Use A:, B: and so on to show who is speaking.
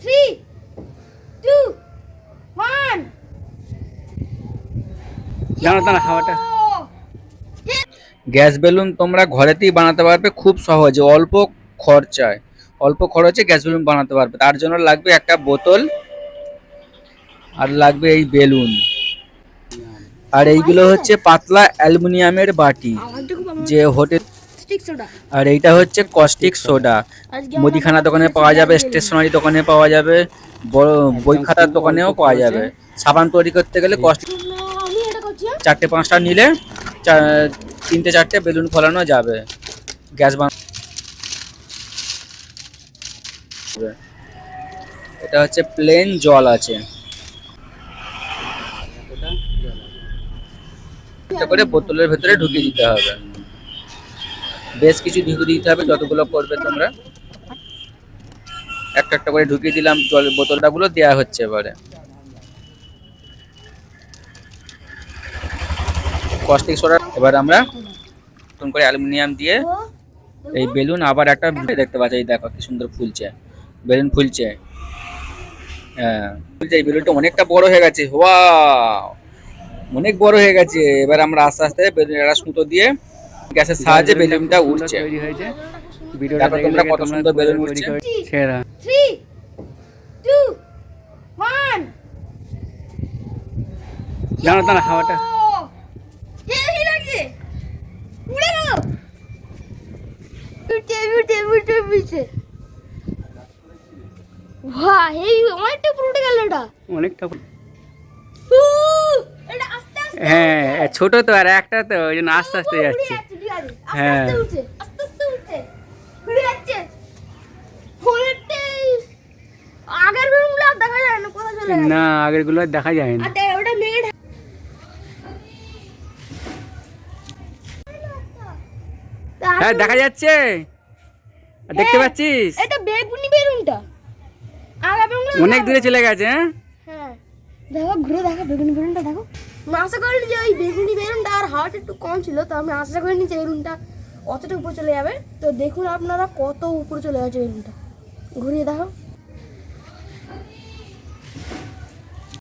A: 3 2 1
B: দাঁড়া হাওয়াটা। Gas balloon তোমরা ঘরেতেই বানাতে পারবে খুব সহজে, অল্প খরচে গ্যাস বেলুন বানাতে পারবে। তার জন্য লাগবে একটা বোতল আর লাগবে এই বেলুন, আর এইগুলো হচ্ছে পাতলা অ্যালুমিনিয়ামের বাটি যে হোটেল,
A: স্টিক সোডা।
B: আর এইটা হচ্ছে কস্টিক সোডা। মুদিখানা দোকানে পাওয়া যাবে, স্টেশনারি দোকানে পাওয়া যাবে, বড় বই খাতার দোকানেও পাওয়া যাবে। সাবান তৈরি করতে গেলে
A: আমি এটা করছি।
B: 4-5টা নিলে 3-4টে বেলুন ফলানো যাবে। গ্যাস এটা হচ্ছে প্লেন জল আছে, এটা করে বোতলের ভেতরে ঢুকিয়ে দিতে হবে। বেশ কিছু ঢুকিয়ে দিতে হবে, যতগুলো করবে তোমরা। একটা একটা করে ঢুকিয়ে দিলাম, জলের বোতলটাগুলো দেওয়া হচ্ছে এবারে। কস্টিক সোডা এবার আমরা নতুন করে অ্যালুমিনিয়াম দিয়ে এই বেলুন আবার একটা দেখতে পাচ্ছি, এই দেখো কি সুন্দর ফুলছে, বেলুন ফুলছে। হ্যাঁ ফুলছে, এই বেলুনটা অনেকটা বড় হয়ে গেছে, ওয়াও অনেক বড় হয়ে গেছে। এবার আমরা আস্তে আস্তে বেলুন একটা সুতো দিয়ে গ্যাসের সাহায্যে বেলুনটা উঠছে।
C: তৈরি হয়েছে।
B: দেখো তোমরা কত সুন্দর বেলুন উঠছে।
A: 3 2 1
C: দাঁড়া হাওয়াটা।
A: হেভি লাগছে, উড়ে গেল। উঠে বাহ, হেভি অনেকটা উপরে উঠে গেল এটা।
C: অনেকটা।
A: উ, এটা আস্তে আস্তে
C: হ্যাঁ ছোট তো, আর একটা তো ওই জন্য আস্তে আস্তে
A: উড়ে
C: যাচ্ছে।
A: যাচ্ছে, ঠিক আছে। আস্তে
C: হ্যাঁ।
A: আস্তে উঠছে, আস্তে আস্তে উঠছে, উড়ে যাচ্ছে। অনেকটাই আগের বেলুনগুলো আর দেখা যায় না, কোথায় চলে গেল।
C: না আগের গুলো আর দেখা যায় না।
A: আর ওটা মেঘে
C: হ্যাঁ দেখা যাচ্ছে, আর দেখতে পাচ্ছিস
A: এটা বেগুনি বেলুনটা। আর বেলুনটা
C: অনেক দূরে চলে গেছে। হ্যাঁ
A: হ্যাঁ, দেখো ঘুরে দেখো বেগুনি বেলুনটা দেখো। আমি আশা করিনি যে ওই বেগুনি বেলুনটা আর হাওয়াটা একটু কম ছিল, তো আমি আশা করিনি যে বেলুনটা অতটা উপরে চলে যাবে। তো দেখুন আপনারা কত উপরে চলে গেছে বেলুনটা, ঘুরিয়ে দেখো।